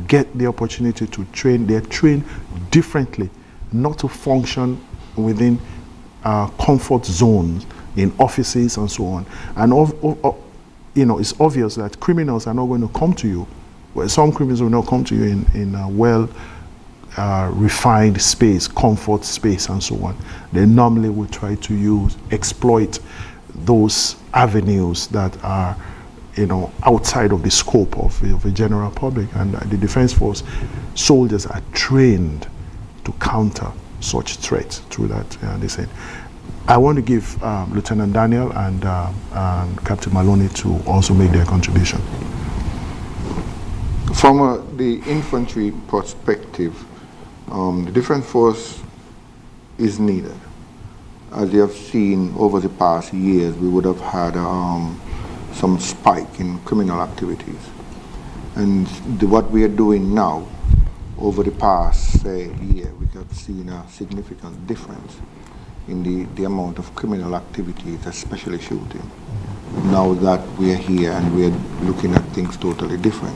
get the opportunity to train. They're trained differently, not to function within comfort zones in offices and so on. And it's obvious that criminals are not going to come to you. Well, some criminals will not come to you in a refined space, comfort space, and so on. They normally will try to exploit those avenues that are, outside of the scope of the general public. And the Defense Force soldiers are trained to counter such threats through that. They said, I want to give Lieutenant Daniel and Captain Maloney to also make their contribution. From the infantry perspective, the Defense Force is needed. As you have seen over the past years, we would have had some spike in criminal activities. And what we are doing now, over the past year, we have seen a significant difference in the amount of criminal activities, especially shooting. Now that we are here and we are looking at things totally different.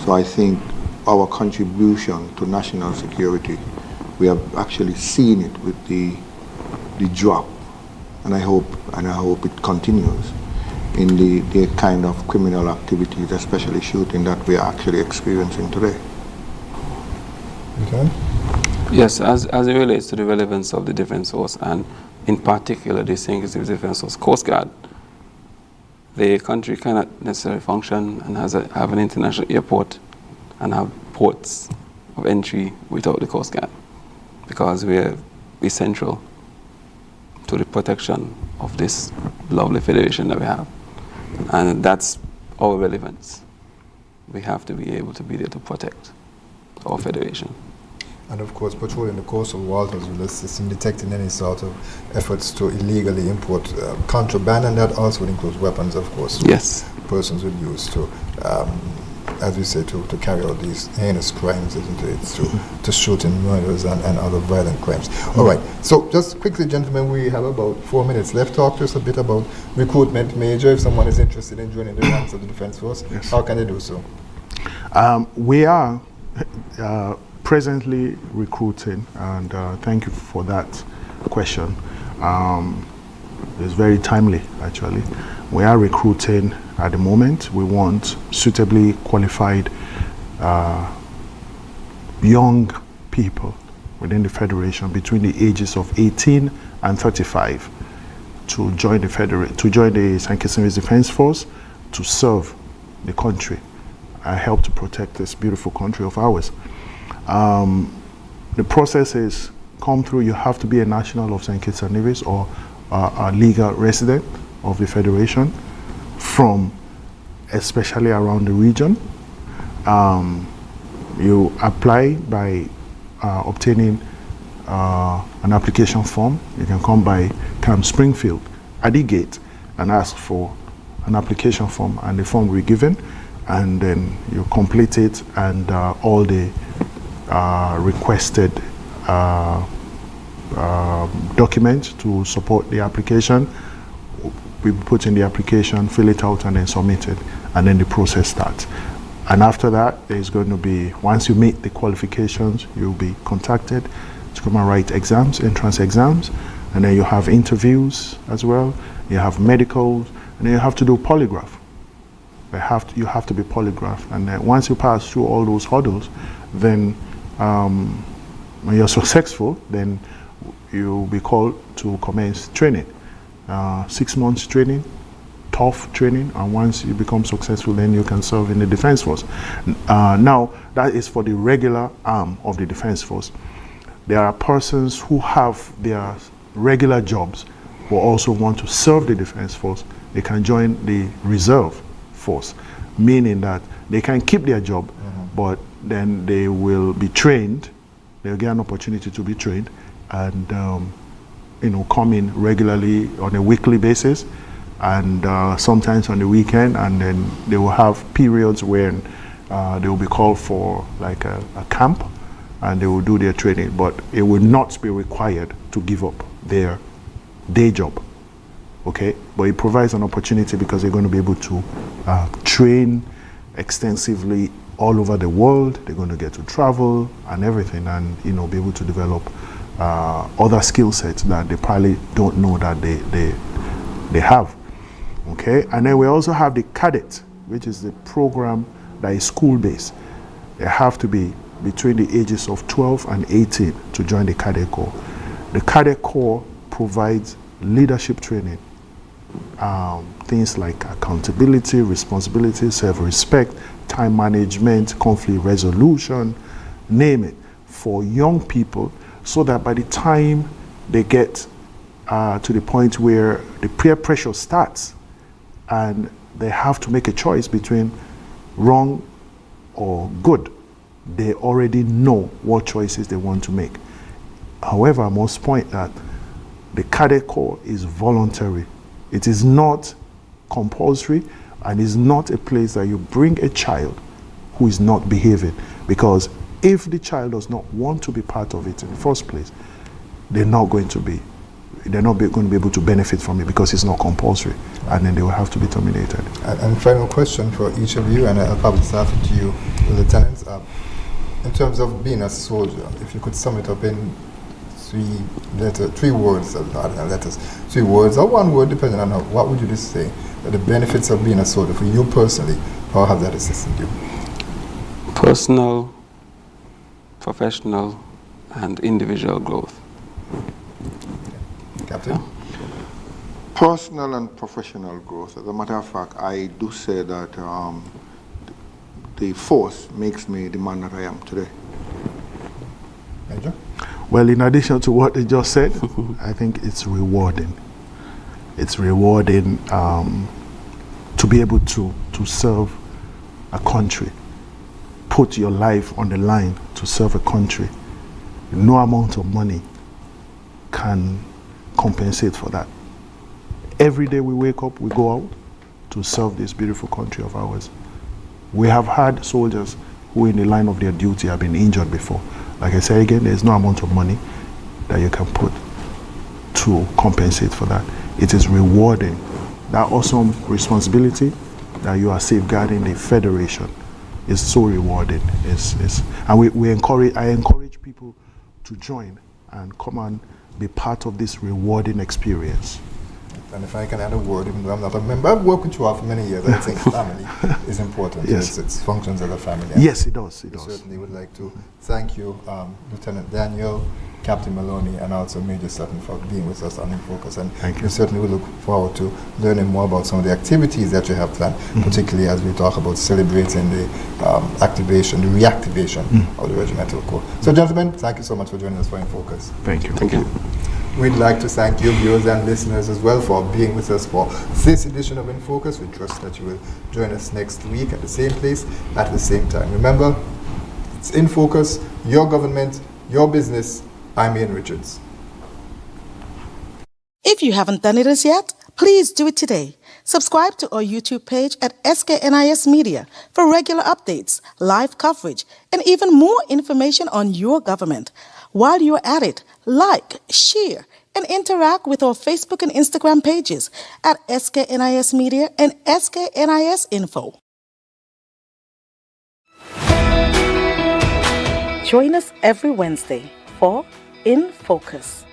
So I think our contribution to national security, we have actually seen it with the drop, and I hope it continues in the kind of criminal activities, especially shooting, that we are actually experiencing today. Okay. Yes, as it relates to the relevance of the Defense Force, and in particular the St. Kitts Defense Force, Coast Guard, the country cannot necessarily function and have an international airport and have ports of entry without the Coast Guard. because we're essential to the protection of this lovely federation that we have. And that's our relevance. We have to be able to be there to protect our federation. And of course, patrolling the coastal waters will assist in detecting any sort of efforts to illegally import contraband, and that also includes weapons, of course. Yes. Persons would use to, as we say, to carry out these heinous crimes, isn't it? It's to shooting, murders, and other violent crimes. All right. So just quickly, gentlemen, we have about 4 minutes left. Talk to us a bit about recruitment. Major, if someone is interested in joining the ranks of the Defence Force, yes. How can they do so? We are presently recruiting, and thank you for that question. It's very timely, actually. We are recruiting at the moment. We want suitably qualified young people within the Federation between the ages of 18 and 35 to join the St. Kitts-Nevis Defence Force to serve the country and help to protect this beautiful country of ours. The process is come through. You have to be a national of St. Kitts and Nevis or a legal resident of the Federation from especially around the region. You apply by obtaining an application form. You can come by Camp Springfield at the gate and ask for an application form, and the form will be given, and then you complete it, and all the requested documents to support the application we put in the application, fill it out, and then submit it, and then the process starts. And after that, there's going to be, once you meet the qualifications, you'll be contacted to come and write exams, entrance exams, and then you have interviews as well, you have medicals, and then you have to do polygraph. You have to be polygraphed, and then once you pass through all those hurdles, then when you're successful, then you'll be called to commence training. 6 months training, tough training, and once you become successful, then you can serve in the Defence Force. Now, that is for the regular arm of the Defence Force. There are persons who have their regular jobs but also want to serve the Defence Force. They can join the reserve force, meaning that they can keep their job, but then they will be trained. They'll get an opportunity to be trained and come in regularly on a weekly basis, and sometimes on the weekend, and then they will have periods when they will be called for like a camp, and they will do their training, but it will not be required to give up their day job. Okay, but it provides an opportunity because they're going to be able to train extensively all over the world. They're going to get to travel and everything, and be able to develop other skill sets that they probably don't know that they have. Okay, and then we also have the cadet, which is the program that is school-based. They have to be between the ages of 12 and 18 to join the Cadet Corps. The Cadet Corps provides leadership training, things like accountability, responsibility, self-respect, time management, conflict resolution, name it, for young people, so that by the time they get to the point where the peer pressure starts and they have to make a choice between wrong or good, they already know what choices they want to make. However, I must point that the Cadet Corps is voluntary. It is not compulsory, and is not a place that you bring a child who is not behaving, because if the child does not want to be part of it in the first place, they're not going to be able to benefit from it because it's not compulsory, and then they will have to be terminated. And final question for each of you, and I'll probably start with you, Lieutenants. In terms of being a soldier, if you could sum it up in three words, three words or one word, depending on what would you just say that the benefits of being a soldier for you personally, how has that assisted you? Personal, professional, and individual growth. Captain? Yeah. Personal and professional growth. As a matter of fact, I do say that the force makes me the man that I am today. Major? Well, in addition to what they just said, I think it's rewarding. It's rewarding to be able to serve a country, put your life on the line to serve a country. No amount of money can compensate for that. Every day we wake up, we go out to serve this beautiful country of ours. We have had soldiers who in the line of their duty have been injured before. Like I say again, there's no amount of money that you can put to compensate for that. It is rewarding. That awesome responsibility that you are safeguarding the Federation is so rewarding. And I encourage people to join and come and be part of this rewarding experience. And if I can add a word, even though I'm not a member, I've worked with you all for many years. I think family is important. Yes. It functions as a family. Yes, it does. It we does. certainly would like to thank you, Lieutenant Daniel, Captain Maloney, and also Major Sutton for being with us on InFocus. And Thank you. we certainly will look forward to learning more about some of the activities that you have planned, particularly as we talk about celebrating the activation, the reactivation of the Regimental Corps. So, gentlemen, thank you so much for joining us for InFocus. Thank you. Thank you. We'd like to thank you, viewers and listeners, as well for being with us for this edition of InFocus. We trust that you will join us next week at the same place, at the same time. Remember, it's InFocus, your government, your business. I'm Ian Richards. If you haven't done it as yet, please do it today. Subscribe to our YouTube page at SKNIS Media for regular updates, live coverage, and even more information on your government. While you're at it, like, share, and interact with our Facebook and Instagram pages at SKNIS Media and SKNIS Info. Join us every Wednesday for InFocus,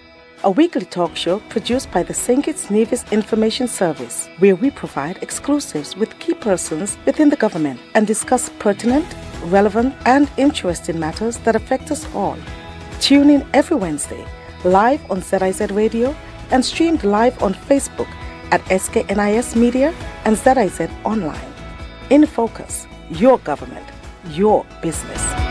a weekly talk show produced by the Kitts-Nevis Information Service, where we provide exclusives with key persons within the government and discuss pertinent, relevant, and interesting matters that affect us all. Tune in every Wednesday, live on ZIZ Radio and streamed live on Facebook at SKNIS Media and ZIZ Online. InFocus, your government, your business.